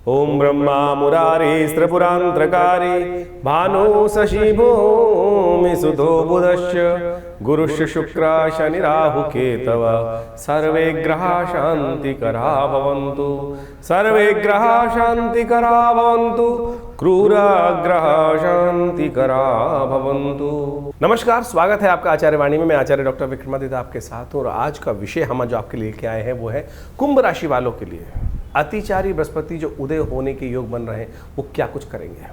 ओम ब्रह्मा मुरारी त्रिपुरांतकारी भानु शशि भूमि सुधो बुधश्च गुरुश्च शुक्र शनि राहु केतव सर्वे ग्रहा शांतिकरा भवन्तु सर्वे ग्रहा शांतिकरा भवन्तु क्रूर ग्रह शांतिकरा भवन्तु। नमस्कार, स्वागत है आपका आचार्य वाणी में। मैं आचार्य डॉक्टर विक्रमादित्य आपके साथ हूँ और आज का विषय हम जो आपके लिए लेके आए हैं वो है कुंभ राशि वालों के लिए अतिचारी बृहस्पति जो उदय होने के योग बन रहे हैं वो क्या कुछ करेंगे।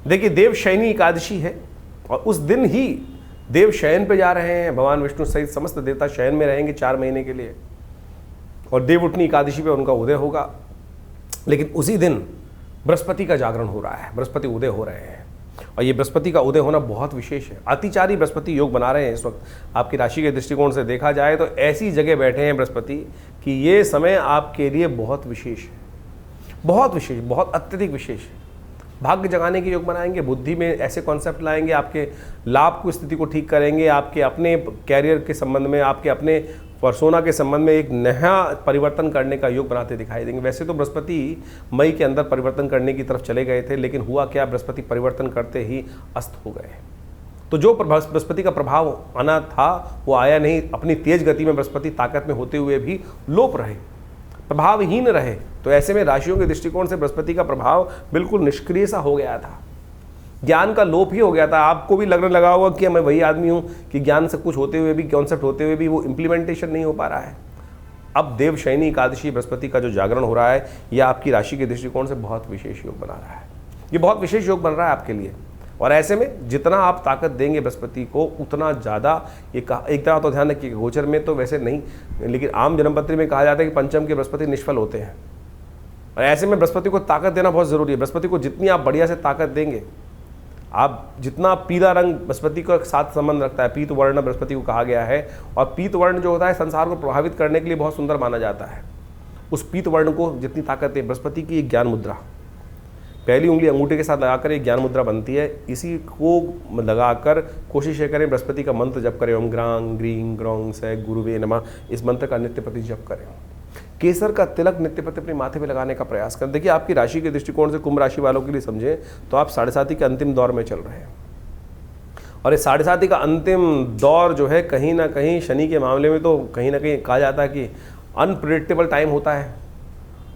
देखिए, देव शयनी एकादशी है और उस दिन ही देव शयन पे जा रहे हैं। भगवान विष्णु सहित समस्त देवता शयन में रहेंगे 4 महीने के लिए और देव उठनी एकादशी पे उनका उदय होगा। लेकिन उसी दिन बृहस्पति का जागरण हो रहा है, बृहस्पति उदय हो रहे हैं और ये बृहस्पति का उदय होना बहुत विशेष है। अतिचारी बृहस्पति योग बना रहे हैं इस वक्त। आपकी राशि के दृष्टिकोण से देखा जाए तो ऐसी जगह बैठे हैं बृहस्पति कि ये समय आपके लिए बहुत विशेष है, बहुत विशेष, बहुत अत्यधिक विशेष है। भाग्य जगाने के योग बनाएंगे, बुद्धि में ऐसे कॉन्सेप्ट लाएंगे, आपके लाभ को स्थिति को ठीक करेंगे, आपके अपने कैरियर के संबंध में, आपके अपने पर्सोना के संबंध में एक नया परिवर्तन करने का योग बनाते दिखाई देंगे। वैसे तो बृहस्पति मई के अंदर परिवर्तन करने की तरफ चले गए थे, लेकिन हुआ क्या, बृहस्पति परिवर्तन करते ही अस्त हो गए। तो जो बृहस्पति का प्रभाव आना था वो आया नहीं। अपनी तेज गति में बृहस्पति ताकत में होते हुए भी लोप रहे, प्रभावहीन रहे। तो ऐसे में राशियों के दृष्टिकोण से बृहस्पति का प्रभाव बिल्कुल निष्क्रिय सा हो गया था, ज्ञान का लोप ही हो गया था। आपको भी लगने लगा होगा कि मैं वही आदमी हूँ कि ज्ञान सब कुछ होते हुए भी, कॉन्सेप्ट होते हुए भी वो इम्प्लीमेंटेशन नहीं हो पा रहा है। अब देव शयनी एकादशी बृहस्पति का जो जागरण हो रहा है यह आपकी राशि के दृष्टिकोण से बहुत विशेष योग बना रहा है। ये बहुत विशेष योग बन रहा है आपके लिए और ऐसे में जितना आप ताकत देंगे बृहस्पति को उतना ज़्यादा एक तरह तो ध्यान रखिए, गोचर में तो वैसे नहीं, लेकिन आम जन्मपत्री में कहा जाता है कि पंचम के बृहस्पति निष्फल होते हैं और ऐसे में बृहस्पति को ताकत देना बहुत ज़रूरी है। बृहस्पति को जितनी आप बढ़िया से ताकत देंगे, आप जितना पीला रंग बृहस्पति का साथ संबंध रखता है, पीत वर्ण बृहस्पति को कहा गया है और पीत वर्ण जो होता है संसार को प्रभावित करने के लिए बहुत सुंदर माना जाता है। उस पीत वर्ण को जितनी ताकत है, बृहस्पति की एक ज्ञान मुद्रा, पहली उंगली अंगूठे के साथ लगाकर एक ज्ञान मुद्रा बनती है, इसी को लगाकर कोशिश करें बृहस्पति का मंत्र जप करें। ओम ग्रांग ग्रीं ग्रौं से गुरुवे नमः, इस मंत्र का नित्य प्रति जप करें। केसर का तिलक नित्य प्रति अपने माथे पे लगाने का प्रयास करें। देखिए, आपकी राशि के दृष्टिकोण से कुंभ राशि वालों के लिए समझें तो आप 7.5 के अंतिम दौर में चल रहे हैं और इस 7.5 का अंतिम दौर जो है कहीं ना कहीं शनि के मामले में तो कहीं ना कहीं कहा जाता है कि अनप्रिडिक्टेबल टाइम होता है।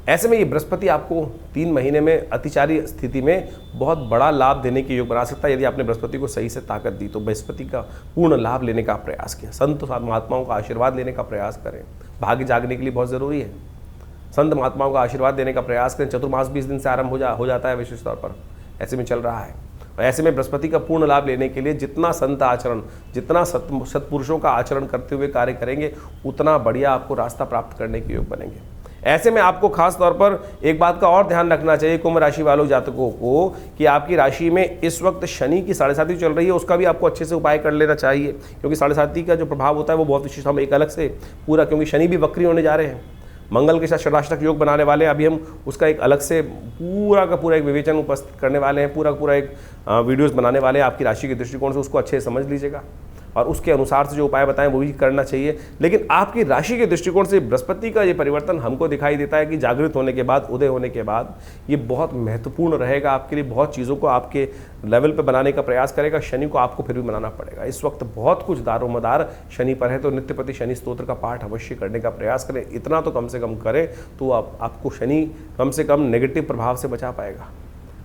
ऐसे में ये बृहस्पति आपको 3 महीने में अतिचारी स्थिति में बहुत बड़ा लाभ देने के योग बना सकता है। यदि आपने बृहस्पति को सही से ताकत दी तो बृहस्पति का पूर्ण लाभ लेने का प्रयास किया, संत महात्माओं का आशीर्वाद लेने का प्रयास करें। भाग्य जागने के लिए बहुत ज़रूरी है, संत महात्माओं का आशीर्वाद देने का प्रयास करें। चतुर्मास 20 दिन से आरंभ हो जाता है विशेष तौर पर, ऐसे में चल रहा है। और ऐसे में बृहस्पति का पूर्ण लाभ लेने के लिए जितना संत आचरण, जितना सत्पुरुषों का आचरण करते हुए कार्य करेंगे उतना बढ़िया आपको रास्ता प्राप्त करने के योग बनेंगे। ऐसे में आपको खास तौर पर एक बात का और ध्यान रखना चाहिए कुंभ राशि वालों जातकों को कि आपकी राशि में इस वक्त शनि की 7.5 चल रही है, उसका भी आपको अच्छे से उपाय कर लेना चाहिए क्योंकि 7.5 का जो प्रभाव होता है वो बहुत विशेष, हम एक अलग से पूरा, क्योंकि शनि भी वक्री होने जा रहे हैं, मंगल के साथ षडाष्टक योग बनाने वाले हैं। अभी हम उसका एक अलग से पूरा का पूरा एक विवेचन उपस्थित करने वाले हैं, पूरा एक वीडियोस बनाने वाले हैं आपकी राशि के दृष्टिकोण से, उसको अच्छे से समझ लीजिएगा और उसके अनुसार से जो उपाय बताएं वो भी करना चाहिए। लेकिन आपकी राशि के दृष्टिकोण से बृहस्पति का ये परिवर्तन हमको दिखाई देता है कि जागृत होने के बाद, उदय होने के बाद ये बहुत महत्वपूर्ण रहेगा आपके लिए। बहुत चीज़ों को आपके लेवल पे बनाने का प्रयास करेगा। शनि को आपको फिर भी बनाना पड़ेगा। इस वक्त बहुत कुछ दारोमदार शनि पर है तो नित्य प्रति शनि स्तोत्र का पाठ अवश्य करने का प्रयास करें। इतना तो कम से कम करें तो आपको शनि कम से कम नेगेटिव प्रभाव से बचा पाएगा।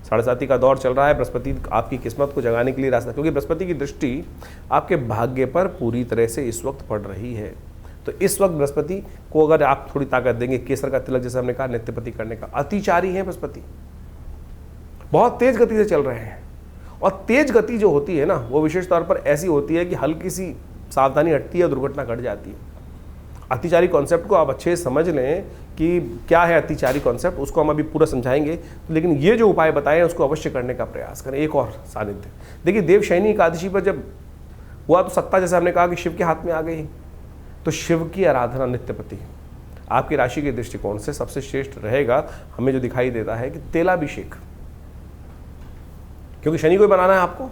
7.5 का दौर चल रहा है, बृहस्पति आपकी किस्मत को जगाने के लिए रास्ता, क्योंकि बृहस्पति की दृष्टि आपके भाग्य पर पूरी तरह से इस वक्त पड़ रही है। तो इस वक्त बृहस्पति को अगर आप थोड़ी ताकत देंगे, केसर का तिलक जैसे हमने कहा नित्य प्रति करने का, अतिचारी है बृहस्पति, बहुत तेज गति से चल रहे हैं और तेज गति जो होती है ना वो विशेष तौर पर ऐसी होती है कि हल्की सी सावधानी हटती है, दुर्घटना घट जाती है। अतिचारी कॉन्सेप्ट को आप अच्छे से समझ लें कि क्या है अतिचारी कॉन्सेप्ट, उसको हम अभी पूरा समझाएंगे। लेकिन ये जो उपाय बताए हैं उसको अवश्य करने का प्रयास करें। एक और सानिध्य देखिए, देव शयनी एकादशी पर जब हुआ तो सत्ता जैसे हमने कहा कि शिव के हाथ में आ गई, तो शिव की आराधना नित्य प्रति आपकी राशि के दृष्टिकोण से सबसे श्रेष्ठ रहेगा। हमें जो दिखाई देता है कि तेलाभिषेक, क्योंकि शनि को बनाना है आपको,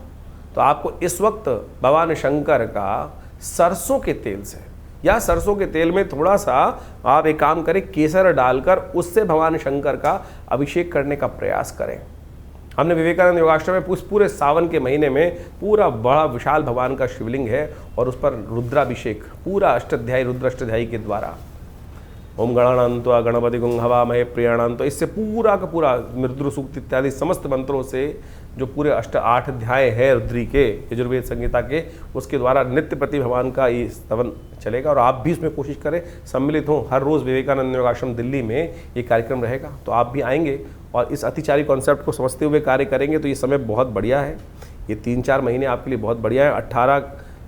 तो आपको इस वक्त भगवान शंकर का सरसों के तेल से या सरसों के तेल में थोड़ा सा आप एक काम करें, केसर डालकर उससे भगवान शंकर का अभिषेक करने का प्रयास करें। हमने विवेकानंद योगाश्रम में उस पूरे सावन के महीने में पूरा बड़ा विशाल भगवान का शिवलिंग है और उस पर रुद्राभिषेक पूरा अष्टाध्यायी रुद्र अष्टाध्यायी के द्वारा ओम गणानान्त्वा गणपति गुं हवामहे प्रियाणान्त्वा, इससे पूरा का पूरा मृदु सूक्त इत्यादि समस्त मंत्रों से जो पूरे 8 अध्याय है रुद्री के यजुर्वेद संहिता के, उसके द्वारा नित्य प्रति भगवान का ये स्तवन चलेगा। और आप भी इसमें कोशिश करें, सम्मिलित हों। हर रोज़ विवेकानंद योगाश्रम दिल्ली में ये कार्यक्रम रहेगा, तो आप भी आएंगे और इस अतिचारी कॉन्सेप्ट को समझते हुए कार्य करेंगे। तो ये समय बहुत बढ़िया है, ये 3-4 महीने आपके लिए बहुत बढ़िया है। 18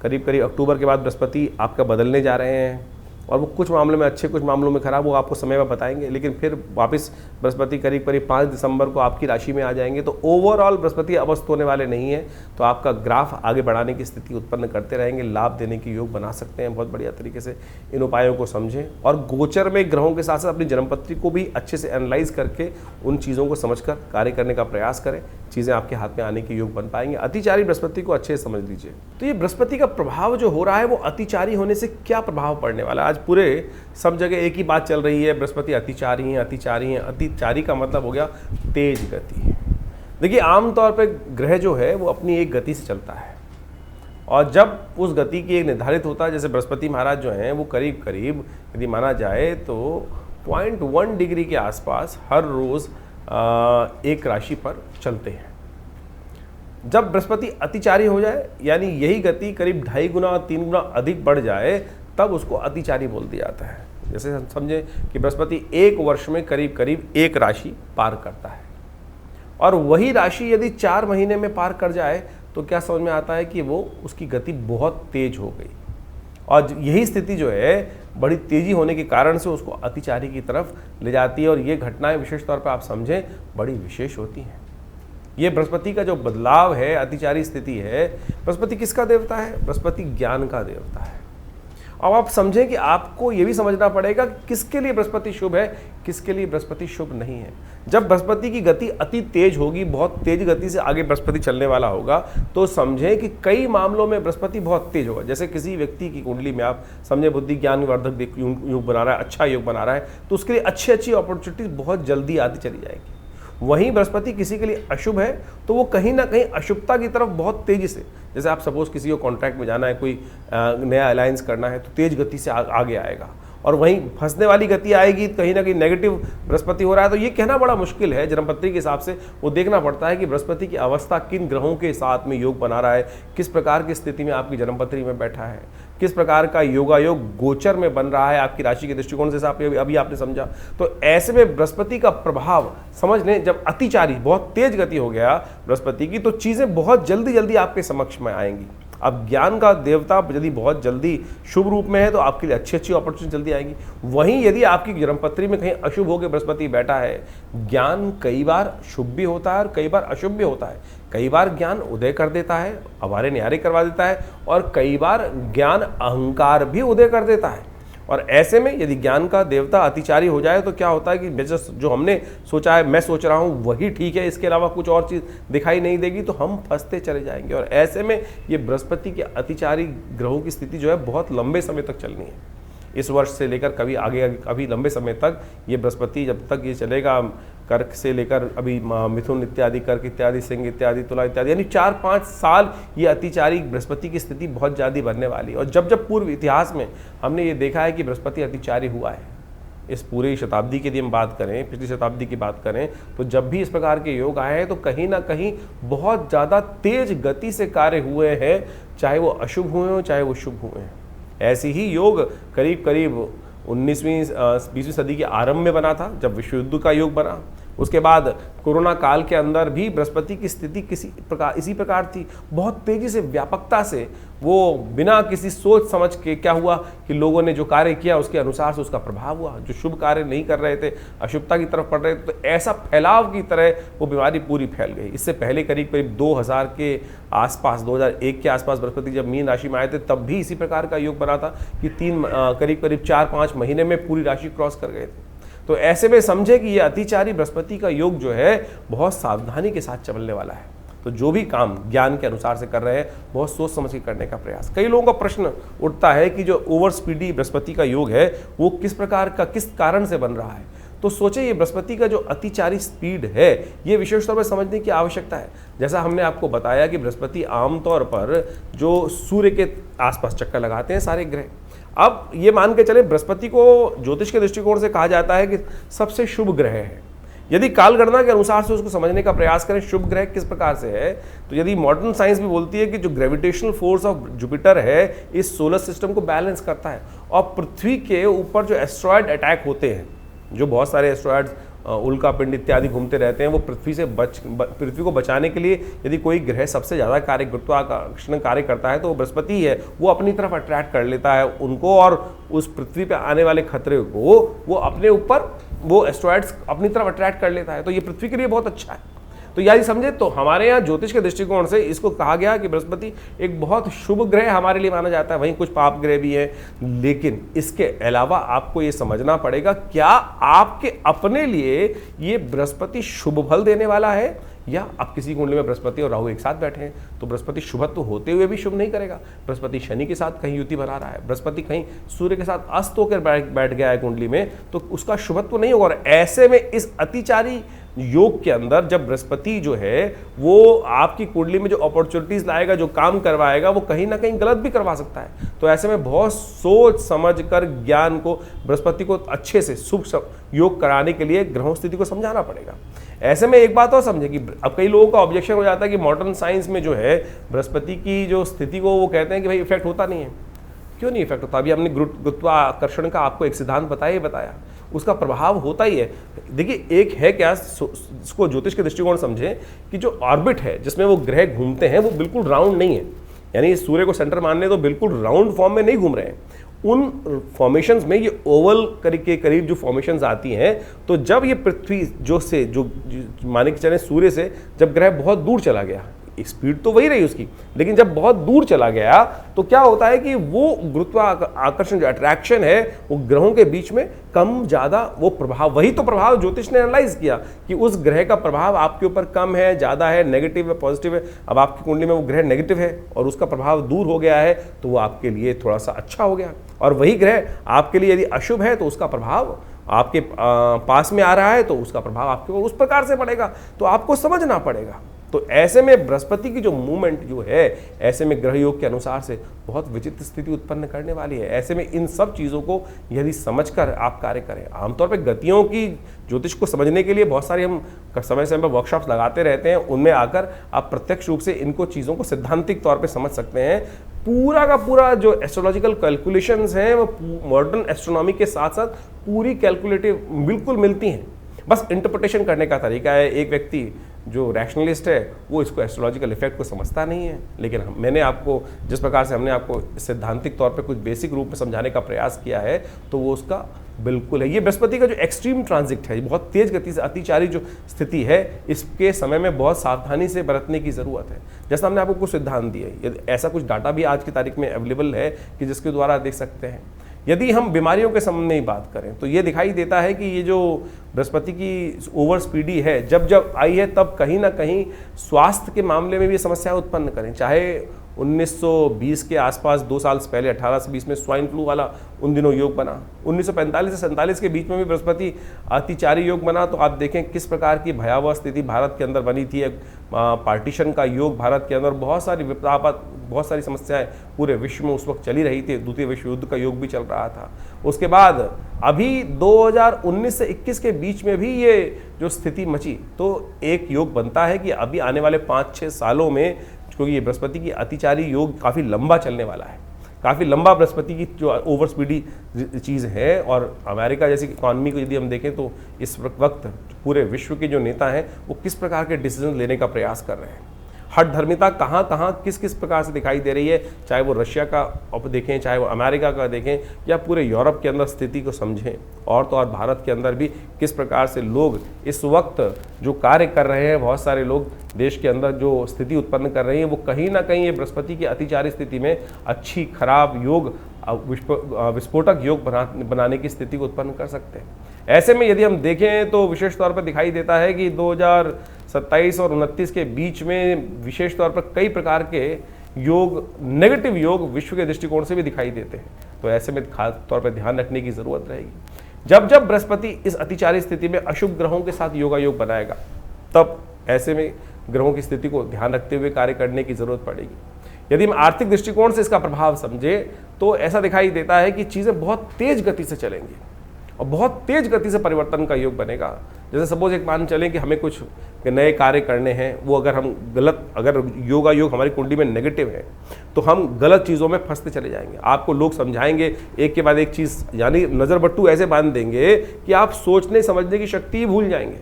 करीब अक्टूबर के बाद बृहस्पति आपका बदलने जा रहे हैं और वो कुछ मामलों में अच्छे, कुछ मामलों में खराब, वो आपको समय में बताएंगे। लेकिन फिर वापस बृहस्पति करीब 5 दिसंबर को आपकी राशि में आ जाएंगे। तो ओवरऑल बृहस्पति अवस्थ होने वाले नहीं है, तो आपका ग्राफ आगे बढ़ाने की स्थिति उत्पन्न करते रहेंगे, लाभ देने की योग बना सकते हैं। बहुत बढ़िया तरीके से इन उपायों को समझें और गोचर में ग्रहों के साथ साथ अपनी जन्मपत्री को भी अच्छे से एनालाइज करके उन चीज़ों को समझकर कार्य करने का प्रयास करें। चीज़ें आपके हाथ में आने के योग बन पाएंगे। अतिचारी बृहस्पति को अच्छे से समझ लीजिए। तो ये बृहस्पति का प्रभाव जो हो रहा है वो अतिचारी होने से क्या प्रभाव पड़ने वाला है। आज पूरे सब जगह एक ही बात चल रही है, बृहस्पति अतिचारी हैं, अतिचारी हैं। अतिचारी का मतलब हो गया तेज गति। देखिए, आमतौर पर ग्रह जो है वो अपनी एक गति से चलता है और जब उस गति की एक निर्धारित होता है, जैसे बृहस्पति महाराज जो हैं वो करीब करीब यदि माना जाए तो 0.1 डिग्री के आसपास हर रोज़ एक राशि पर चलते हैं। जब बृहस्पति अतिचारी हो जाए, यानी यही गति करीब 2.5 गुना 3 गुना अधिक बढ़ जाए, तब उसको अतिचारी बोल दिया जाता है। जैसे हम समझें कि बृहस्पति 1 वर्ष में करीब करीब एक राशि पार करता है और वही राशि यदि 4 महीने में पार कर जाए तो क्या समझ में आता है कि वो उसकी गति बहुत तेज हो गई। और यही स्थिति जो है बड़ी तेजी होने के कारण से उसको अतिचारी की तरफ ले जाती है। और ये घटनाएं विशेष तौर पर आप समझें बड़ी विशेष होती हैं। ये बृहस्पति का जो बदलाव है, अतिचारी स्थिति है, बृहस्पति किसका देवता है? बृहस्पति ज्ञान का देवता है। अब आप समझें कि आपको ये भी समझना पड़ेगा कि किसके लिए बृहस्पति शुभ है, किसके लिए बृहस्पति शुभ नहीं है। जब बृहस्पति की गति अति तेज होगी, बहुत तेज गति से आगे बृहस्पति चलने वाला होगा, तो समझें कि कई मामलों में बृहस्पति बहुत तेज होगा। जैसे किसी व्यक्ति की कुंडली में आप समझें बुद्धि ज्ञान वर्धक योग बना रहा है, अच्छा योग बना रहा है, तो उसके लिए अच्छी अच्छी अपॉर्चुनिटीज बहुत जल्दी आती चली जाएगी। वहीं बृहस्पति किसी के लिए अशुभ है तो वो कहीं ना कहीं अशुभता की तरफ बहुत तेजी से, जैसे आप सपोज किसी को कॉन्ट्रैक्ट में जाना है, कोई नया अलायंस करना है, तो तेज गति से आगे आएगा। और वहीं फंसने वाली गति आएगी, कहीं ना कहीं नेगेटिव बृहस्पति हो रहा है। तो ये कहना बड़ा मुश्किल है। जन्मपत्री के हिसाब से वो देखना पड़ता है कि बृहस्पति की अवस्था किन ग्रहों के साथ में योग बना रहा है, किस प्रकार की स्थिति में आपकी जन्मपत्री में बैठा है, किस प्रकार का योगायोग गोचर में बन रहा है आपकी राशि के दृष्टिकोण से, अभी आपने समझा। तो ऐसे में बृहस्पति का प्रभाव समझ लें, जब अतिचारी बहुत तेज गति हो गया बृहस्पति की, तो चीज़ें बहुत जल्दी जल्दी आपके समक्ष में आएंगी। अब ज्ञान का देवता यदि बहुत जल्दी शुभ रूप में है तो आपके लिए अच्छी अच्छी अपॉर्चुनिटी जल्दी आएंगी। वहीं यदि आपकी जन्मपत्री में कहीं अशुभ होकर बृहस्पति बैठा है, ज्ञान कई बार शुभ भी होता है और कई बार अशुभ भी होता है। कई बार ज्ञान उदय कर देता है, अवारे न्यारे करवा देता है, और कई बार ज्ञान अहंकार भी उदय कर देता है। और ऐसे में यदि ज्ञान का देवता अतिचारी हो जाए तो क्या होता है कि जो हमने सोचा है, मैं सोच रहा हूँ वही ठीक है, इसके अलावा कुछ और चीज़ दिखाई नहीं देगी, तो हम फंसते चले जाएंगे। और ऐसे में ये बृहस्पति के अतिचारी ग्रहों की स्थिति जो है बहुत लंबे समय तक चलनी है। इस वर्ष से लेकर कभी आगे अभी लंबे समय तक ये बृहस्पति जब तक ये चलेगा, कर्क से लेकर अभी मिथुन इत्यादि, कर्क इत्यादि, सिंह इत्यादि, तुला इत्यादि, यानी 4-5 साल ये अतिचारी बृहस्पति की स्थिति बहुत ज़्यादा बनने वाली है। और जब जब पूर्व इतिहास में हमने ये देखा है कि बृहस्पति अतिचारी हुआ है, इस पूरी शताब्दी की यदि हम बात करें, पिछली शताब्दी की बात करें, तो जब भी इस प्रकार के योग आए हैं तो कहीं ना कहीं बहुत ज़्यादा तेज गति से कार्य हुए हैं, चाहे वो अशुभ हुए हों चाहे वो शुभ हुए हैं। ऐसी ही योग करीब करीब 19वीं सदी के आरंभ में बना था, जब विश्व युद्ध का योग बना। उसके बाद कोरोना काल के अंदर भी बृहस्पति की स्थिति इसी प्रकार थी। बहुत तेजी से, व्यापकता से, वो बिना किसी सोच समझ के क्या हुआ कि लोगों ने जो कार्य किया उसके अनुसार से उसका प्रभाव हुआ। जो शुभ कार्य नहीं कर रहे थे, अशुभता की तरफ पड़ रहे थे, तो ऐसा फैलाव की तरह वो बीमारी पूरी फैल गई। इससे पहले करीब करीब 2000 के आसपास, 2001 के आसपास बृहस्पति जब मीन राशि में आए थे, तब भी इसी प्रकार का योग बना था कि करीब करीब 4-5 महीने में पूरी राशि क्रॉस कर गए थे। तो ऐसे में समझे कि ये अतिचारी बृहस्पति का योग जो है बहुत सावधानी के साथ चलने वाला है। तो जो भी काम ज्ञान के अनुसार से कर रहे हैं बहुत सोच समझ के करने का प्रयास। कई लोगों का प्रश्न उठता है कि जो ओवर स्पीडी बृहस्पति का योग है वो किस प्रकार का, किस कारण से बन रहा है। तो सोचे ये बृहस्पति का जो अतिचारी स्पीड है ये विशेष तौर पर समझने की आवश्यकता है। जैसा हमने आपको बताया कि बृहस्पति आमतौर पर जो सूर्य के आसपास चक्कर लगाते हैं सारे ग्रह। अब ये मान के चले बृहस्पति को ज्योतिष के दृष्टिकोण से कहा जाता है कि सबसे शुभ ग्रह है। यदि कालगणना के अनुसार से उसको समझने का प्रयास करें शुभ ग्रह किस प्रकार से है, तो यदि मॉडर्न साइंस भी बोलती है कि जो ग्रेविटेशनल फोर्स ऑफ जुपिटर है इस सोलर सिस्टम को बैलेंस करता है, और पृथ्वी के ऊपर जो एस्ट्रॉयड अटैक होते हैं, जो बहुत सारे एस्ट्रॉयड्स उल्का पिंड इत्यादि घूमते रहते हैं, वो पृथ्वी को बचाने के लिए यदि कोई ग्रह सबसे ज़्यादा कार्य गुरुत्वाकर्षण कार्य करता है तो वो बृहस्पति ही है। वो अपनी तरफ अट्रैक्ट कर लेता है उनको, और उस पृथ्वी पे आने वाले खतरे को वो अपने ऊपर, वो एस्ट्रॉयड्स अपनी तरफ अट्रैक्ट कर लेता है। तो ये पृथ्वी के लिए बहुत अच्छा है। तो यदि समझे तो हमारे यहाँ ज्योतिष के दृष्टिकोण से इसको कहा गया कि बृहस्पति एक बहुत शुभ ग्रह हमारे लिए माना जाता है। वहीं कुछ पाप ग्रह भी हैं, लेकिन इसके अलावा आपको ये समझना पड़ेगा क्या आपके अपने लिए ये बृहस्पति शुभ फल देने वाला है, या अब किसी कुंडली में बृहस्पति और राहु एक साथ बैठे हैं तो बृहस्पति शुभत्व होते हुए भी शुभ नहीं करेगा। बृहस्पति शनि के साथ कहीं युति बना रहा है, बृहस्पति कहीं सूर्य के साथ अस्त होकर बैठ गया है कुंडली में, तो उसका शुभत्व नहीं होगा। और ऐसे में इस अतिचारी योग के अंदर जब बृहस्पति जो है वो आपकी कुंडली में जो अपॉर्चुनिटीज लाएगा, जो काम करवाएगा, वो कहीं ना कहीं गलत भी करवा सकता है। तो ऐसे में बहुत सोच समझ कर ज्ञान को, बृहस्पति को अच्छे से शुभ योग कराने के लिए ग्रहों स्थिति को समझाना पड़ेगा। ऐसे में एक बात और समझे कि अब कई लोगों का ऑब्जेक्शन हो जाता है कि मॉडर्न साइंस में जो है बृहस्पति की जो स्थिति को वो कहते हैं कि भाई इफेक्ट होता नहीं है। क्यों नहीं इफेक्ट होता? अभी हमने गुरुत्वाकर्षण का आपको एक सिद्धांत बताया, उसका प्रभाव होता ही है। देखिए एक है क्या, इसको ज्योतिष के दृष्टिकोण समझें कि जो ऑर्बिट है जिसमें वो ग्रह घूमते हैं वो बिल्कुल राउंड नहीं है, यानी सूर्य को सेंटर मानने तो बिल्कुल राउंड फॉर्म में नहीं घूम रहे हैं। उन फॉर्मेशंस में ये ओवल के करीब जो फॉर्मेशंस आती हैं, तो जब ये पृथ्वी जो माने कि चले सूर्य से जब ग्रह बहुत दूर चला गया, स्पीड तो वही रही उसकी, लेकिन जब बहुत दूर चला गया तो क्या होता है कि वो गुरुत्वाकर्षण जो अट्रैक्शन है वो ग्रहों के बीच में कम ज़्यादा वो प्रभाव, वही तो प्रभाव ज्योतिष ने एनालाइज किया कि उस ग्रह का प्रभाव आपके ऊपर कम है, ज़्यादा है, नेगेटिव है, पॉजिटिव है। अब आपकी कुंडली में वो ग्रह नेगेटिव है और उसका प्रभाव दूर हो गया है तो वो आपके लिए थोड़ा सा अच्छा हो गया, और वही ग्रह आपके लिए यदि अशुभ है तो उसका प्रभाव आपके पास में आ रहा है तो उसका प्रभाव आपके ऊपर उस प्रकार से पड़ेगा। तो आपको समझना पड़ेगा। तो ऐसे में बृहस्पति की जो मूवमेंट जो है, ऐसे में ग्रह योग के अनुसार से बहुत विचित्र स्थिति उत्पन्न करने वाली है। ऐसे में इन सब चीज़ों को यदि समझकर आप कार्य करें, आमतौर पर गतियों की ज्योतिष को समझने के लिए बहुत सारी हम समय समय पर वर्कशॉप्स लगाते रहते हैं, उनमें आकर आप प्रत्यक्ष रूप से इनको चीज़ों को सिद्धांतिक तौर पर समझ सकते हैं। पूरा का पूरा जो एस्ट्रोलॉजिकल कैलकुलेशंस हैं वो मॉडर्न एस्ट्रोनॉमी के साथ साथ पूरी कैलकुलेटिव बिल्कुल मिलती हैं, बस इंटरप्रिटेशन करने का तरीका है। एक व्यक्ति जो रैशनलिस्ट है वो इसको एस्ट्रोलॉजिकल इफेक्ट को समझता नहीं है, लेकिन मैंने आपको जिस प्रकार से हमने आपको सिद्धांतिक तौर पे कुछ बेसिक रूप में समझाने का प्रयास किया है तो वो उसका बिल्कुल है। ये बृहस्पति का जो एक्सट्रीम ट्रांजिट है, बहुत तेज गति से अतिचारी जो स्थिति है, इसके समय में बहुत सावधानी से बरतने की ज़रूरत है। जैसा हमने आपको कुछ सिद्धांत दिए, ऐसा कुछ डाटा भी आज की तारीख में अवेलेबल है कि जिसके द्वारा देख सकते हैं। यदि हम बीमारियों के संबंध में ही बात करें तो ये दिखाई देता है कि ये जो बृहस्पति की ओवर स्पीडी है जब आई है तब कहीं ना कहीं स्वास्थ्य के मामले में भी समस्याएं उत्पन्न करें। चाहे 1920 के आसपास 2 साल से पहले 18 से 20 में स्वाइन फ्लू वाला उन दिनों योग बना, 1945 से 47 के बीच में भी बृहस्पति अतिचारी योग बना। तो आप देखें किस प्रकार की भयावह स्थिति भारत के अंदर बनी थी। पार्टीशन का योग भारत के अंदर, बहुत सारी विपदापद, बहुत सारी समस्याएं पूरे विश्व में उस वक्त चली रही थी। द्वितीय विश्व युद्ध का योग भी चल रहा था। उसके बाद अभी 2019 से 21 के बीच में भी ये जो स्थिति मची, तो एक योग बनता है कि अभी आने वाले 5-6 सालों में, क्योंकि ये बृहस्पति की अतिचारी योग काफ़ी लंबा चलने वाला है, काफ़ी लंबा बृहस्पति की जो ओवर स्पीडी चीज़ है। और अमेरिका जैसी इकॉनमी को यदि हम देखें तो इस वक्त पूरे विश्व के जो नेता हैं वो किस प्रकार के डिसीजन लेने का प्रयास कर रहे हैं। हठधर्मिता कहाँ कहाँ किस किस प्रकार से दिखाई दे रही है, चाहे वो रशिया का देखें, चाहे वो अमेरिका का देखें, या पूरे यूरोप के अंदर स्थिति को समझें, और तो और भारत के अंदर भी किस प्रकार से लोग इस वक्त जो कार्य कर रहे हैं, बहुत सारे लोग देश के अंदर जो स्थिति उत्पन्न कर रहे हैं, वो कहीं ना कहीं ये बृहस्पति की अतिचारी स्थिति में अच्छी खराब योग, विस्फोटक योग बनाने की स्थिति को उत्पन्न कर सकते हैं। ऐसे में यदि हम देखें तो विशेष तौर पर दिखाई देता है कि 27 और 29 के बीच में विशेष तौर पर कई प्रकार के योग, नेगेटिव योग विश्व के दृष्टिकोण से भी दिखाई देते हैं। तो ऐसे में खास तौर पर ध्यान रखने की जरूरत रहेगी। जब जब बृहस्पति इस अतिचारी स्थिति में अशुभ ग्रहों के साथ योगा योग बनाएगा, तब ऐसे में ग्रहों की स्थिति को ध्यान रखते हुए कार्य करने की जरूरत पड़ेगी। यदि हम आर्थिक दृष्टिकोण से इसका प्रभाव समझे तो ऐसा दिखाई देता है कि चीजें बहुत तेज गति से चलेंगी और बहुत तेज गति से परिवर्तन का योग बनेगा। जैसे सपोज एक मान चलें कि हमें कुछ नए कार्य करने हैं, वो अगर हम अगर योगा योग हमारी कुंडली में नेगेटिव है तो हम गलत चीज़ों में फंसते चले जाएंगे। आपको लोग समझाएंगे एक के बाद एक चीज़, यानी नज़र बट्टू ऐसे बांध देंगे कि आप सोचने समझने की शक्ति ही भूल जाएंगे।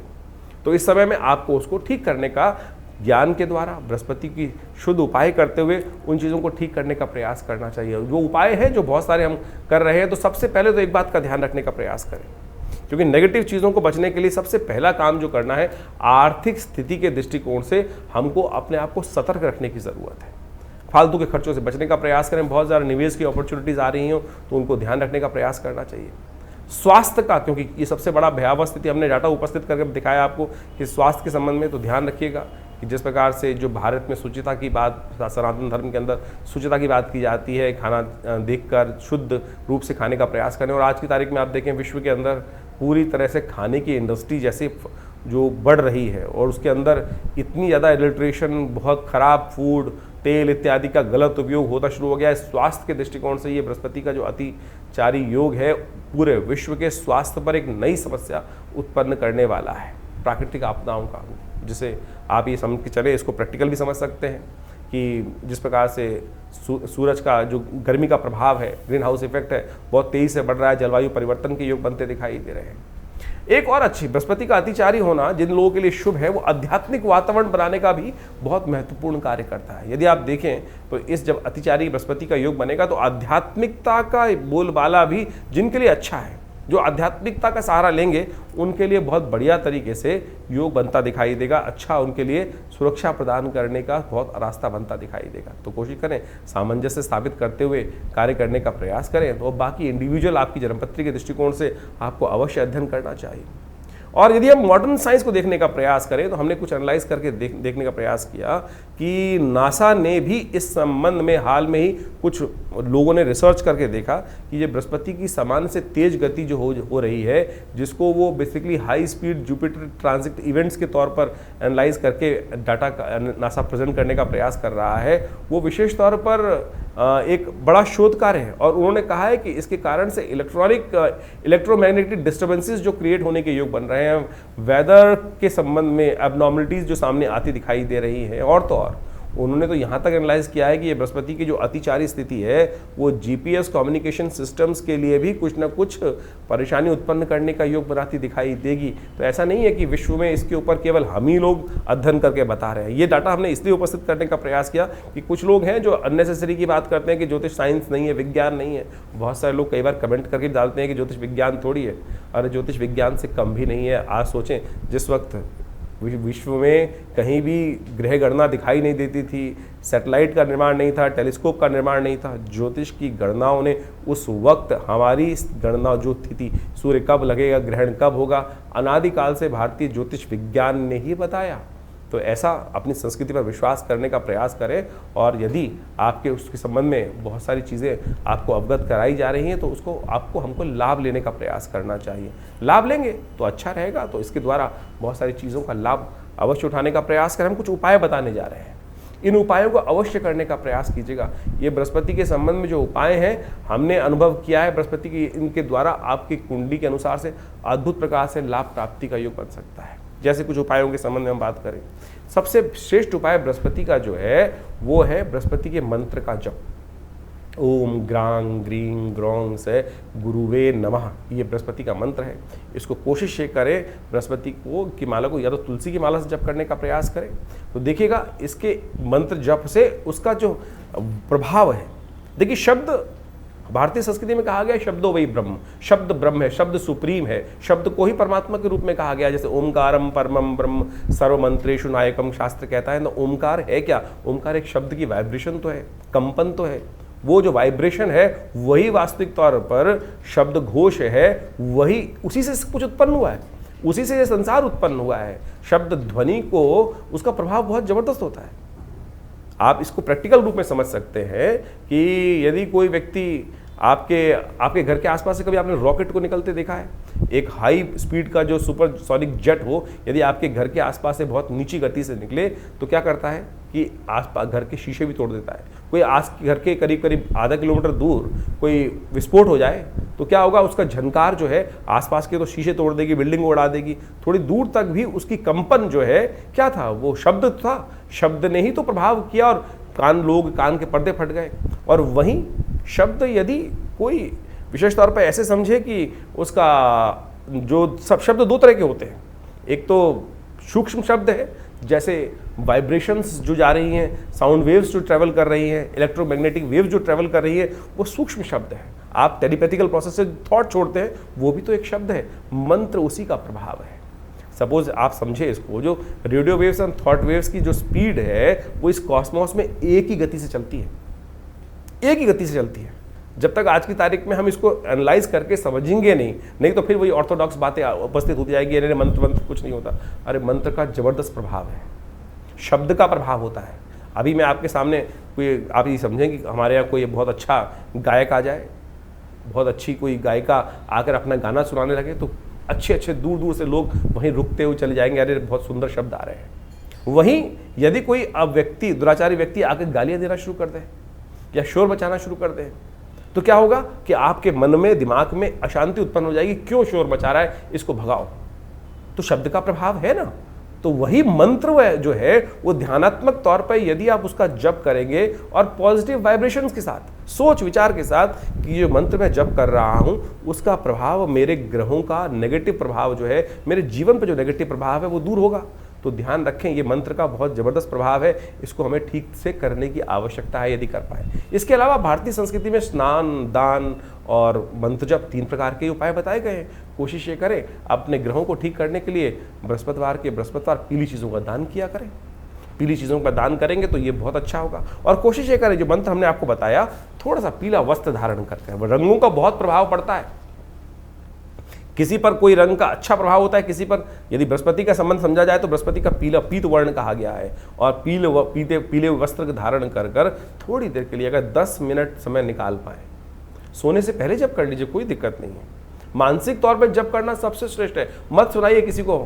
तो इस समय में आपको उसको ठीक करने का ज्ञान के द्वारा बृहस्पति की शुद्ध उपाय करते हुए उन चीज़ों को ठीक करने का प्रयास करना चाहिए। वो उपाय है जो बहुत सारे हम कर रहे हैं, तो सबसे पहले तो एक बात का ध्यान रखने का प्रयास करें, क्योंकि नेगेटिव चीज़ों को बचने के लिए सबसे पहला काम जो करना है, आर्थिक स्थिति के दृष्टिकोण से हमको अपने आप को सतर्क रखने की ज़रूरत है। फालतू के खर्चों से बचने का प्रयास करें। बहुत ज़्यादा निवेश की अपॉर्चुनिटीज़ आ रही हो तो उनको ध्यान रखने का प्रयास करना चाहिए। स्वास्थ्य का, क्योंकि ये सबसे बड़ा भयावह स्थिति हमने डाटा उपस्थित करके दिखाया आपको कि स्वास्थ्य के संबंध में तो ध्यान रखिएगा कि जिस प्रकार से जो भारत में शुचिता की बात, सनातन धर्म के अंदर शुचिता की बात की जाती है, खाना देखकर शुद्ध रूप से खाने का प्रयास करें। और आज की तारीख में आप देखें विश्व के अंदर पूरी तरह से खाने की इंडस्ट्री जैसे जो बढ़ रही है और उसके अंदर इतनी ज़्यादा एडल्ट्रेशन, बहुत ख़राब फूड, तेल इत्यादि का गलत उपयोग होता शुरू हो गया है। स्वास्थ्य के दृष्टिकोण से ये बृहस्पति का जो अतिचारी योग है पूरे विश्व के स्वास्थ्य पर एक नई समस्या उत्पन्न करने वाला है, प्राकृतिक आपदाओं का, जिसे आप ये समझ के चले, इसको प्रैक्टिकल भी समझ सकते हैं कि जिस प्रकार से सूरज का जो गर्मी का प्रभाव है, ग्रीन हाउस इफेक्ट है, बहुत तेजी से बढ़ रहा है, जलवायु परिवर्तन के योग बनते दिखाई दे रहे हैं। एक और अच्छी, बृहस्पति का अतिचारी होना जिन लोगों के लिए शुभ है, वो आध्यात्मिक वातावरण बनाने का भी बहुत महत्वपूर्ण कार्य करता है। यदि आप देखें तो इस जब अतिचारी बृहस्पति का योग बनेगा तो आध्यात्मिकता का बोलबाला भी जिनके लिए अच्छा है, जो आध्यात्मिकता का सहारा लेंगे, उनके लिए बहुत बढ़िया तरीके से योग बनता दिखाई देगा। अच्छा, उनके लिए सुरक्षा प्रदान करने का बहुत रास्ता बनता दिखाई देगा। तो कोशिश करें सामंजस्य स्थापित करते हुए कार्य करने का प्रयास करें। तो बाकी इंडिविजुअल आपकी जन्मपत्री के दृष्टिकोण से आपको अवश्य अध्ययन करना चाहिए। और यदि हम मॉडर्न साइंस को देखने का प्रयास करें तो हमने कुछ एनालाइज करके देखने का प्रयास किया कि नासा ने भी इस संबंध में हाल में ही कुछ लोगों ने रिसर्च करके देखा कि ये बृहस्पति की सामान्य से तेज गति जो हो रही है, जिसको वो basically high speed Jupiter transit events के तौर पर एनालाइज करके डाटा का नासा प्रेजेंट करने का प्रयास कर रहा है, वो विशेष तौर पर एक बड़ा शोध कार्य है। और उन्होंने कहा है कि इसके कारण से इलेक्ट्रोमैग्नेटिक डिस्टर्बेंसेस जो क्रिएट होने के योग बन रहे हैं, वेदर के संबंध में एबनॉर्मलिटीज जो सामने आती दिखाई दे रही है। और तो और उन्होंने तो यहाँ तक एनालाइज किया है कि ये बृहस्पति की जो अतिचारी स्थिति है वो जीपीएस कम्युनिकेशन सिस्टम्स के लिए भी कुछ ना कुछ परेशानी उत्पन्न करने का योग बनाती दिखाई देगी। तो ऐसा नहीं है कि विश्व में इसके ऊपर केवल हम ही लोग अध्ययन करके बता रहे हैं। ये डाटा हमने इसलिए उपस्थित करने का प्रयास किया कि कुछ लोग हैं जो अननेसेसरी की बात करते हैं कि ज्योतिष साइंस नहीं है, विज्ञान नहीं है। बहुत सारे लोग कई बार कमेंट करके डालते हैं कि ज्योतिष विज्ञान थोड़ी है। अरे ज्योतिष विज्ञान से कम भी नहीं है। आज सोचें, जिस वक्त विश्व में कहीं भी ग्रह गणना दिखाई नहीं देती थी, सैटेलाइट का निर्माण नहीं था, टेलीस्कोप का निर्माण नहीं था, ज्योतिष की गणनाओं ने उस वक्त हमारी गणना जो थी, सूर्य कब लगेगा, ग्रहण कब होगा, अनादिकाल से भारतीय ज्योतिष विज्ञान ने ही बताया। तो ऐसा अपनी संस्कृति पर विश्वास करने का प्रयास करें। और यदि आपके उसके संबंध में बहुत सारी चीज़ें आपको अवगत कराई जा रही हैं तो उसको हमको लाभ लेने का प्रयास करना चाहिए। लाभ लेंगे तो अच्छा रहेगा। तो इसके द्वारा बहुत सारी चीज़ों का लाभ अवश्य उठाने का प्रयास करें। हम कुछ उपाय बताने जा रहे हैं, इन उपायों को अवश्य करने का प्रयास कीजिएगा। ये बृहस्पति के संबंध में जो उपाय हैं हमने अनुभव किया है, बृहस्पति की इनके द्वारा आपकी कुंडली के अनुसार से अद्भुत प्रकार से लाभ प्राप्ति का योग बन सकता है। जैसे कुछ उपायों के संबंध में हम बात करें, सबसे श्रेष्ठ उपाय बृहस्पति का जो है वो है बृहस्पति के मंत्र का जप। ओम ग्रांग ग्रीं ग्रौं से गुरुवे नमः, ये बृहस्पति का मंत्र है। इसको कोशिश ये करें बृहस्पति की माला को या तो तुलसी की माला से जप करने का प्रयास करें, तो देखिएगा इसके मंत्र जप से उसका जो प्रभाव है। देखिए, शब्द भारतीय संस्कृति में कहा गया शब्दो वही ब्रह्म, शब्द ब्रह्म है, शब्द सुप्रीम है, शब्द को ही परमात्मा के रूप में कहा गया। जैसे ओमकारम परमम ब्रह्म सर्वमंत्रेषु नायकम शास्त्र कहता है ना। ओमकार है क्या? ओमकार एक शब्द की वाइब्रेशन तो है, कंपन तो है। वो जो वाइब्रेशन है वही वास्तविक तौर पर शब्द घोष है, वही उसी से कुछ उत्पन्न हुआ है। उसी से ये संसार उत्पन्न हुआ है। शब्द ध्वनि को उसका प्रभाव बहुत जबरदस्त होता है। आप इसको प्रैक्टिकल रूप में समझ सकते हैं कि यदि कोई व्यक्ति आपके घर के आसपास से कभी आपने रॉकेट को निकलते देखा है? एक हाई स्पीड का जो सुपरसोनिक जेट हो, यदि आपके घर के आसपास से बहुत नीची गति से निकले तो क्या करता है कि आसपास घर के शीशे भी तोड़ देता है। कोई घर के करीब करीब आधा किलोमीटर दूर कोई विस्फोट हो जाए तो क्या होगा, उसका झनकार जो है आसपास के तो शीशे तोड़ देगी, बिल्डिंग को उड़ा देगी, थोड़ी दूर तक भी उसकी कंपन जो है क्या था, वो शब्द था। शब्द ने ही तो प्रभाव किया और कान के पर्दे फट गए। और वहीं शब्द यदि कोई विशेष तौर पर ऐसे समझे कि उसका जो सब शब्द दो तरह के होते हैं, एक तो सूक्ष्म शब्द है, जैसे वाइब्रेशंस जो जा रही हैं, साउंड वेव्स जो ट्रैवल कर रही हैं, इलेक्ट्रोमैग्नेटिक वेव जो ट्रैवल कर रही है, वो सूक्ष्म शब्द है। आप टेलीपैथिकल प्रोसेस से थॉट छोड़ते हैं, वो भी तो एक शब्द है। मंत्र उसी का प्रभाव है। सपोज आप समझे इसको, जो रेडियो वेव्स और थॉट वेव्स की जो स्पीड है वो इस कॉस्मोस में एक ही गति से चलती है, एक ही गति से चलती है। जब तक आज की तारीख में हम इसको एनालाइज करके समझेंगे नहीं तो फिर वही ऑर्थोडॉक्स बातें उपस्थित होती जाएगी, अरे मंत्र कुछ नहीं होता। अरे मंत्र का जबरदस्त प्रभाव है, शब्द का प्रभाव होता है। अभी मैं आपके सामने कोई, आप ये समझें कि हमारे यहाँ कोई बहुत अच्छा गायक आ जाए, बहुत अच्छी कोई गायिका आकर अपना गाना सुनाने लगे तो अच्छे दूर दूर से लोग वहीं रुकते हुए चले जाएंगे, अरे बहुत सुंदर शब्द आ रहे हैं। वहीं यदि कोई अब व्यक्ति, दुराचारी व्यक्ति आकर गालियाँ देना शुरू कर दे या शोर मचाना शुरू कर दे तो क्या होगा कि आपके मन में, दिमाग में अशांति उत्पन्न हो जाएगी। क्यों शोर मचा रहा है, इसको भगाओ। तो शब्द का प्रभाव है ना। तो वही मंत्र जो है वो ध्यानात्मक तौर पर यदि आप उसका जप करेंगे और पॉजिटिव वाइब्रेशंस के साथ, सोच विचार के साथ कि जो मंत्र मैं जप कर रहा हूं उसका प्रभाव, मेरे ग्रहों का नेगेटिव प्रभाव जो है, मेरे जीवन पर जो नेगेटिव प्रभाव है वो दूर होगा। तो ध्यान रखें, ये मंत्र का बहुत जबरदस्त प्रभाव है, इसको हमें ठीक से करने की आवश्यकता है यदि कर पाए। इसके अलावा भारतीय संस्कृति में स्नान, दान और मंत्र जप 3 प्रकार के उपाय बताए गए हैं। कोशिश ये करें अपने ग्रहों को ठीक करने के लिए बृहस्पतिवार पीली चीज़ों का दान किया करें। पीली चीज़ों का दान करेंगे तो ये बहुत अच्छा होगा। और कोशिश ये करें, जो मंत्र हमने आपको बताया, थोड़ा सा पीला वस्त्र धारण करके। रंगों का बहुत प्रभाव पड़ता है, किसी पर कोई रंग का अच्छा प्रभाव होता है, किसी पर, यदि बृहस्पति का संबंध समझा जाए तो बृहस्पति का पीला पीत वर्ण कहा गया है। और पीले वस्त्र धारण कर थोड़ी देर के लिए अगर 10 मिनट समय निकाल पाए, सोने से पहले जब कर लीजिए, कोई दिक्कत नहीं है। मानसिक तौर पर जब करना सबसे श्रेष्ठ है। मत सुनाइए किसी को।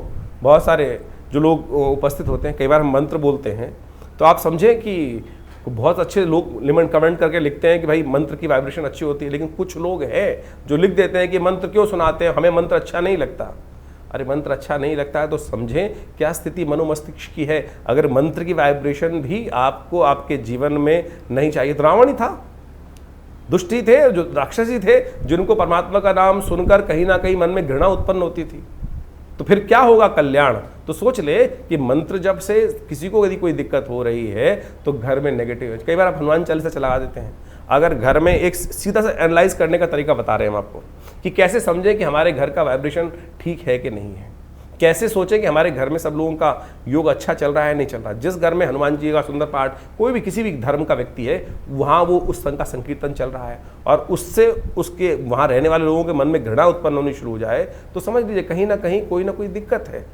बहुत सारे जो लोग उपस्थित होते हैं, कई बार हम मंत्र बोलते हैं तो आप समझें कि बहुत अच्छे लोग कमेंट करके लिखते हैं कि भाई मंत्र की वाइब्रेशन अच्छी होती है, लेकिन कुछ लोग हैं जो लिख देते हैं कि मंत्र क्यों सुनाते हैं, हमें मंत्र अच्छा नहीं लगता। अरे मंत्र अच्छा नहीं लगता है तो समझें क्या स्थिति मनोमस्तिष्क की है। अगर मंत्र की वाइब्रेशन भी आपको आपके जीवन में नहीं चाहिए, तो रावण ही था, दुष्टी थे, जो राक्षसी थे, जिनको परमात्मा का नाम सुनकर कहीं ना कहीं मन में घृणा उत्पन्न होती थी। तो फिर क्या होगा, कल्याण। तो सोच ले कि मंत्र जब से किसी को यदि कोई दिक्कत हो रही है तो घर में नेगेटिव है। कई बार आप हनुमान चालीसा चला देते हैं। अगर घर में, एक सीधा सा एनालाइज करने का तरीका बता रहे हैं हम आपको कि कैसे समझें कि हमारे घर का वाइब्रेशन ठीक है कि नहीं है। कैसे सोचें कि हमारे घर में सब लोगों का योग अच्छा चल रहा है, नहीं चल रहा। जिस घर में हनुमान जी का सुंदर पाठ, कोई भी किसी भी धर्म का व्यक्ति है, वहाँ वो उस संघ का संकीर्तन चल रहा है और उससे उसके वहाँ रहने वाले लोगों के मन में घृणा उत्पन्न होनी शुरू हो जाए तो समझ लीजिए कहीं ना कहीं कोई ना कोई दिक्कत है।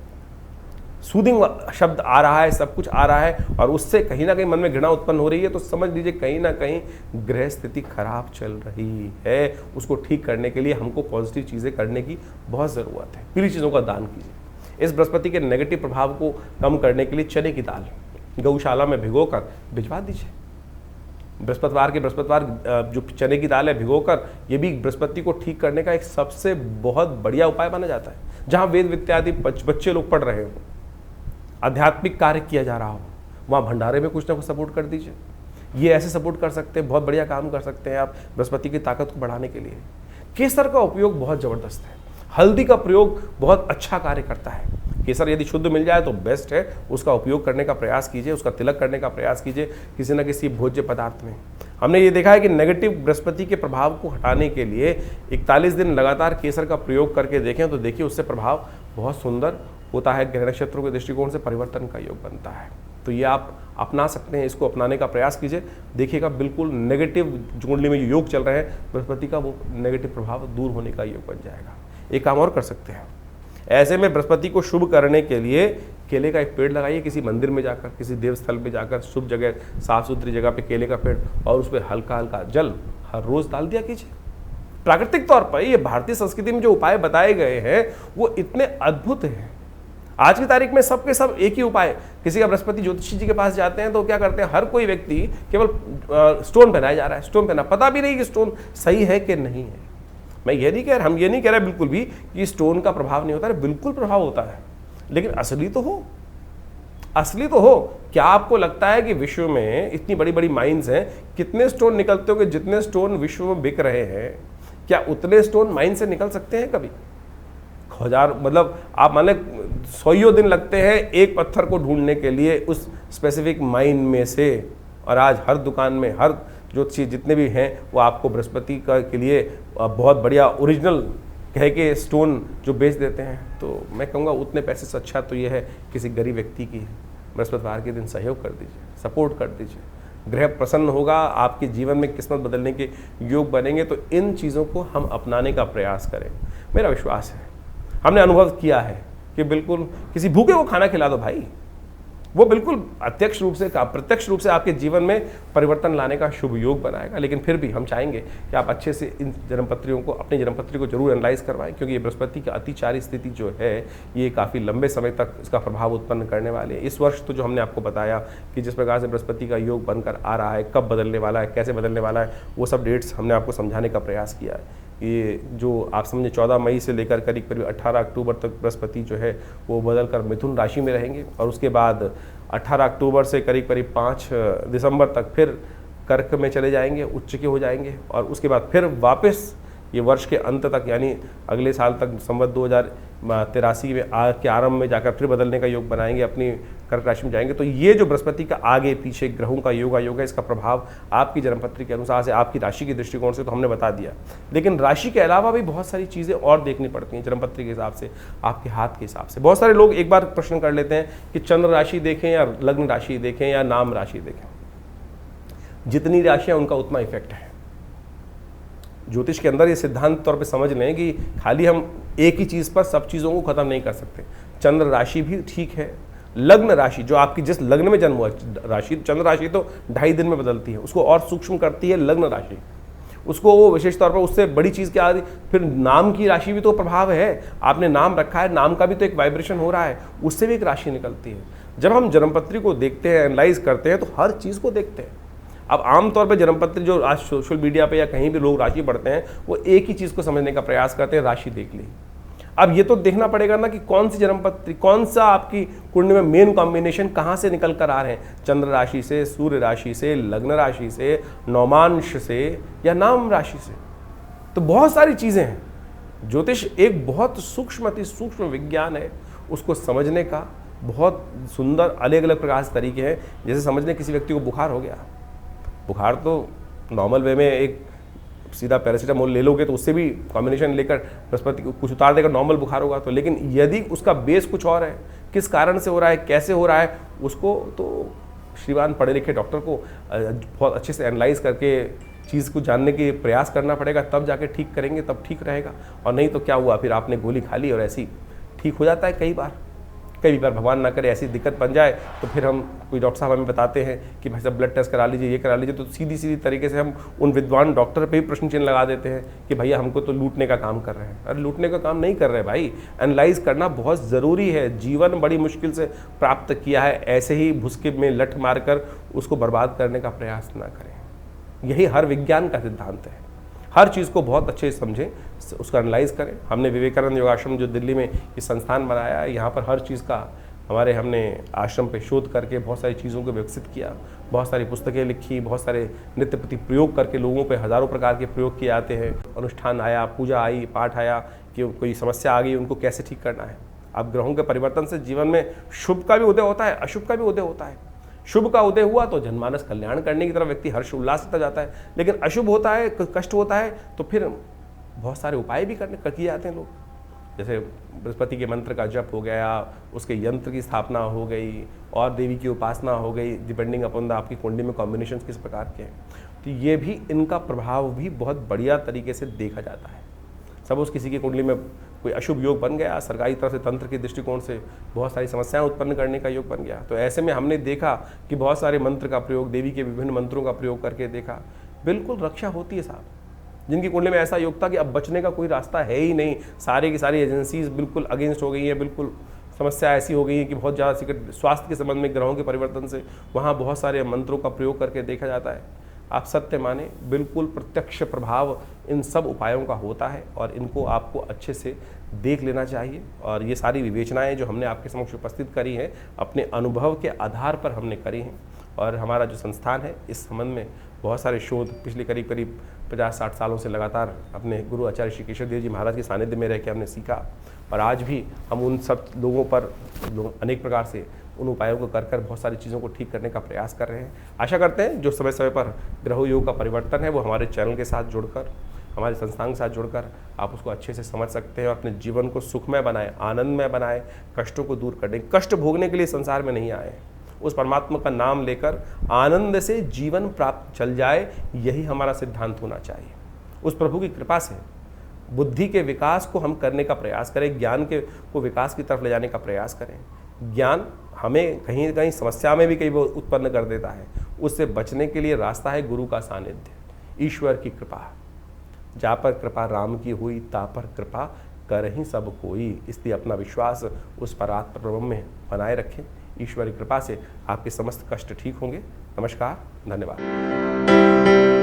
सूदिंग शब्द आ रहा है, सब कुछ आ रहा है और उससे कहीं ना कहीं मन में घृणा उत्पन्न हो रही है, तो समझ लीजिए कहीं ना कहीं ग्रह स्थिति खराब चल रही है। उसको ठीक करने के लिए हमको पॉजिटिव चीज़ें करने की बहुत ज़रूरत है। पीली चीज़ों का दान कीजिए। इस बृहस्पति के नेगेटिव प्रभाव को कम करने के लिए चने की दाल गौशाला में भिगोकर भिजवा दीजिए। बृहस्पतिवार जो चने की दाल है भिगोकर, ये भी बृहस्पति को ठीक करने का एक सबसे बहुत बढ़िया उपाय माना जाता है। जहाँ वेद विद्यादि बच्चे लोग पढ़ रहे हो, आध्यात्मिक कार्य किया जा रहा हो, वहाँ भंडारे में कुछ ना कुछ सपोर्ट कर दीजिए। ये ऐसे सपोर्ट कर सकते हैं, बहुत बढ़िया काम कर सकते हैं आप बृहस्पति की ताकत को बढ़ाने के लिए। केसर का उपयोग बहुत ज़बरदस्त है। हल्दी का प्रयोग बहुत अच्छा कार्य करता है। केसर यदि शुद्ध मिल जाए तो बेस्ट है, उसका उपयोग करने का प्रयास कीजिए, उसका तिलक करने का प्रयास कीजिए किसी न किसी भोज्य पदार्थ में। हमने ये देखा है कि नेगेटिव बृहस्पति के प्रभाव को हटाने के लिए 41 दिन लगातार केसर का प्रयोग करके देखें तो देखिए उससे प्रभाव बहुत सुंदर होता है। ग्रह नक्षत्रों के दृष्टिकोण से परिवर्तन का योग बनता है। तो ये आप अपना सकते हैं, इसको अपनाने का प्रयास कीजिए, देखिएगा बिल्कुल नेगेटिव कुंडली में जो योग चल रहे हैं बृहस्पति का, वो नेगेटिव प्रभाव दूर होने का योग बन जाएगा। एक काम और कर सकते हैं, ऐसे में बृहस्पति को शुभ करने के लिए केले का एक पेड़ लगाइए, किसी मंदिर में जाकर, किसी देव स्थल पे जाकर, शुभ जगह, साफ सुथरी जगह पे केले का पेड़, और उस पर हल्का हल्का जल हर रोज डाल दिया कीजिए। प्राकृतिक तौर पर ये भारतीय संस्कृति में जो उपाय बताए गए हैं वो इतने अद्भुत हैं। आज की तारीख में सब के सब एक ही उपाय, किसी का बृहस्पति ज्योतिषी जी के पास जाते हैं तो क्या करते हैं, हर कोई व्यक्ति केवल स्टोन पहनाया जा रहा है, स्टोन पहना, पता भी नहीं कि स्टोन सही है कि नहीं है। मैं ये नहीं कह रहा, हम ये नहीं कह रहे बिल्कुल भी कि स्टोन का प्रभाव नहीं होता है, बिल्कुल प्रभाव होता है, लेकिन असली तो हो, असली तो हो। क्या आपको लगता है कि विश्व में इतनी बड़ी बड़ी माइंस हैं, कितने स्टोन निकलते होंगे, जितने स्टोन विश्व में बिक रहे हैं, क्या उतने स्टोन माइन से निकल सकते हैं कभी? हजार, मतलब आप मान लें 100 दिन लगते हैं एक पत्थर को ढूंढने के लिए उस स्पेसिफिक माइन में से, और आज हर दुकान में, हर जो चीज़ जितने भी हैं वो आपको बृहस्पति का के लिए बहुत बढ़िया ओरिजिनल कह के स्टोन जो बेच देते हैं। तो मैं कहूँगा उतने पैसे से अच्छा तो ये है किसी गरीब व्यक्ति की बृहस्पतिवार के दिन सहयोग कर दीजिए, सपोर्ट कर दीजिए, ग्रह प्रसन्न होगा, आपके जीवन में किस्मत बदलने के योग बनेंगे। तो इन चीज़ों को हम अपनाने का प्रयास करें। मेरा विश्वास है, हमने अनुभव किया है कि बिल्कुल किसी भूखे को खाना खिला दो भाई, वो बिल्कुल प्रत्यक्ष रूप से आपके जीवन में परिवर्तन लाने का शुभ योग बनाएगा। लेकिन फिर भी हम चाहेंगे कि आप अच्छे से इन जन्मपत्रियों को, अपनी जन्मपत्री को जरूर एनालाइज करवाएं, क्योंकि ये बृहस्पति की अतिचारी स्थिति जो है ये काफ़ी लंबे समय तक इसका प्रभाव उत्पन्न करने वाले है। इस वर्ष तो जो हमने आपको बताया कि जिस प्रकार से बृहस्पति का योग बनकर आ रहा है, कब बदलने वाला है, कैसे बदलने वाला है, वो सब डेट्स हमने आपको समझाने का प्रयास किया है। ये जो आप समझे 14 मई से लेकर करीब 18 अक्टूबर तक बृहस्पति जो है वो बदलकर मिथुन राशि में रहेंगे, और उसके बाद 18 अक्टूबर से करीब 5 दिसंबर तक फिर कर्क में चले जाएंगे, उच्च के हो जाएंगे, और उसके बाद फिर वापस ये वर्ष के अंत तक यानी अगले साल तक संवत 2083 में के आरंभ में जाकर फिर बदलने का योग बनाएंगे, अपनी कर्क राशि में जाएंगे। तो ये जो बृहस्पति का आगे पीछे ग्रहों का योग है, इसका प्रभाव आपकी जन्मपत्री के अनुसार से, आपकी राशि के दृष्टिकोण से तो हमने बता दिया, लेकिन राशि के अलावा भी बहुत सारी चीज़ें और देखनी पड़ती हैं जन्मपत्री के हिसाब से, आपके हाथ के हिसाब से। बहुत सारे लोग एक बार प्रश्न कर लेते हैं कि चंद्र राशि देखें या लग्न राशि देखें या नाम राशि देखें। जितनी राशियाँ उनका उतना इफेक्ट है। ज्योतिष के अंदर ये सिद्धांत तौर पे समझ लें कि खाली हम एक ही चीज़ पर सब चीज़ों को ख़त्म नहीं कर सकते। चंद्र राशि भी ठीक है, लग्न राशि जो आपकी जिस लग्न में जन्म हुआ राशि, चंद्र राशि तो 2.5 दिन में बदलती है, उसको और सूक्ष्म करती है लग्न राशि, उसको वो विशेष तौर पर उससे बड़ी चीज़ क्या आती। फिर नाम की राशि भी तो प्रभाव है, आपने नाम रखा है, नाम का भी तो एक वाइब्रेशन हो रहा है, उससे भी एक राशि निकलती है। जब हम जन्मपत्री को देखते हैं, एनालाइज करते हैं, तो हर चीज़ को देखते हैं। अब आमतौर पे जन्मपत्री जो आज सोशल मीडिया पे या कहीं भी लोग राशि पढ़ते हैं, वो एक ही चीज़ को समझने का प्रयास करते हैं, राशि देख ली। अब ये तो देखना पड़ेगा ना कि कौन सी जन्मपत्री, कौन सा आपकी कुंडली में मेन कॉम्बिनेशन कहाँ से निकल कर आ रहे हैं, चंद्र राशि से, सूर्य राशि से, लग्न राशि से, नौमांश से या नाम राशि से। तो बहुत सारी चीज़ें हैं। ज्योतिष एक बहुत सूक्ष्म, अति सूक्ष्म विज्ञान है, उसको समझने का बहुत सुंदर अलग अलग प्रकार से तरीके हैं। जैसे समझने किसी व्यक्ति को बुखार हो गया, बुखार तो नॉर्मल वे में एक सीधा पैरासीटामोल ले लोगे तो उससे भी कॉम्बिनेशन लेकर बृहस्पति को कुछ उतार देकर नॉर्मल बुखार होगा। तो लेकिन यदि उसका बेस कुछ और है, किस कारण से हो रहा है, कैसे हो रहा है, उसको तो श्रीमान पढ़े लिखे डॉक्टर को बहुत अच्छे से एनालाइज करके चीज़ को जानने के प्रयास करना पड़ेगा, तब जाके ठीक करेंगे, तब ठीक रहेगा। और नहीं तो क्या हुआ, फिर आपने गोली खा ली और ऐसी ठीक हो जाता है। कई बार भगवान ना करे ऐसी दिक्कत बन जाए तो फिर हम कोई डॉक्टर साहब हमें बताते हैं कि भाई साहब ब्लड टेस्ट करा लीजिए, ये करा लीजिए, तो सीधी तरीके से हम उन विद्वान डॉक्टर पे ही प्रश्न चिन्ह लगा देते हैं कि भैया हमको तो लूटने का काम कर रहे हैं। अरे लूटने का काम नहीं कर रहे भाई, एनालाइज करना बहुत ज़रूरी है। जीवन बड़ी मुश्किल से प्राप्त किया है, ऐसे ही भुसके में लठ मारकर उसको बर्बाद करने का प्रयास ना करें। यही हर विज्ञान का सिद्धांत है। हर चीज़ को बहुत अच्छे से समझें, उसका एनालाइज करें। हमने विवेकानंद योगाश्रम जो दिल्ली में ये संस्थान बनाया है, यहाँ पर हर चीज़ का हमने आश्रम पे शोध करके बहुत सारी चीज़ों को विकसित किया, बहुत सारी पुस्तकें लिखी, बहुत सारे नित्य प्रति प्रयोग करके लोगों पे हज़ारों प्रकार के प्रयोग किए जाते हैं। अनुष्ठान आया, पूजा आई, पाठ आया कि कोई समस्या आ गई, उनको कैसे ठीक करना है। अब ग्रहों के परिवर्तन से जीवन में शुभ का भी उदय होता है, अशुभ का भी उदय होता है। शुभ का उदय हुआ तो जनमानस कल्याण करने की तरफ व्यक्ति हर्ष उल्लास से जाता है, लेकिन अशुभ होता है, कष्ट होता है, तो फिर बहुत सारे उपाय भी किए जाते हैं लोग। जैसे बृहस्पति के मंत्र का जप हो गया, उसके यंत्र की स्थापना हो गई और देवी की उपासना हो गई, डिपेंडिंग अपॉन द आपकी कुंडली में कॉम्बिनेशन किस प्रकार के हैं। तो ये भी, इनका प्रभाव भी बहुत बढ़िया तरीके से देखा जाता है। सपोज किसी की कुंडली में कोई अशुभ योग बन गया, सरकारी तरफ से तंत्र के दृष्टिकोण से बहुत सारी समस्याएं उत्पन्न करने का योग बन गया। तो ऐसे में हमने देखा कि बहुत सारे मंत्र का प्रयोग, देवी के विभिन्न मंत्रों का प्रयोग करके देखा, बिल्कुल रक्षा होती है साहब। जिनकी कुंडली में ऐसा योग था कि अब बचने का कोई रास्ता है ही नहीं, सारी की सारी एजेंसीज बिल्कुल अगेंस्ट हो गई हैं, बिल्कुल समस्या ऐसी हो गई है कि बहुत ज़्यादा सिकट स्वास्थ्य के संबंध में ग्रहों के परिवर्तन से वहाँ बहुत सारे मंत्रों का प्रयोग करके देखा जाता है। आप सत्य माने, बिल्कुल प्रत्यक्ष प्रभाव इन सब उपायों का होता है और इनको आपको अच्छे से देख लेना चाहिए। और ये सारी विवेचनाएं जो हमने आपके समक्ष उपस्थित करी हैं, अपने अनुभव के आधार पर हमने करी हैं। और हमारा जो संस्थान है इस संबंध में बहुत सारे शोध पिछले करीब 50-60 सालों से लगातार अपने गुरु आचार्य श्री केशव देव जी महाराज के सानिध्य में रह के हमने सीखा। और आज भी हम उन सब लोगों पर अनेक प्रकार से उन उपायों को कर बहुत सारी चीज़ों को ठीक करने का प्रयास कर रहे हैं। आशा करते हैं जो समय समय पर ग्रह योग का परिवर्तन है वो हमारे चैनल के साथ जुड़कर, हमारे संस्थान के साथ जुड़कर आप उसको अच्छे से समझ सकते हैं और अपने जीवन को सुखमय बनाएं, आनंदमय बनाएं, कष्टों को दूर करें। कष्ट भोगने के लिए संसार में नहीं आए, उस परमात्मा का नाम लेकर आनंद से जीवन प्राप्त चल जाए, यही हमारा सिद्धांत होना चाहिए। उस प्रभु की कृपा से बुद्धि के विकास को हम करने का प्रयास करें, ज्ञान के को विकास की तरफ ले जाने का प्रयास करें। ज्ञान हमें कहीं न कहीं समस्या में भी कई बार उत्पन्न कर देता है, उससे बचने के लिए रास्ता है गुरु का सानिध्य, ईश्वर की कृपा। जा पर कृपा राम की हुई, ता पर कृपा कर ही सब कोई। इसलिए अपना विश्वास उस परात्पर ब्रह्म में बनाए रखें। ईश्वर की कृपा से आपके समस्त कष्ट ठीक होंगे। नमस्कार, धन्यवाद।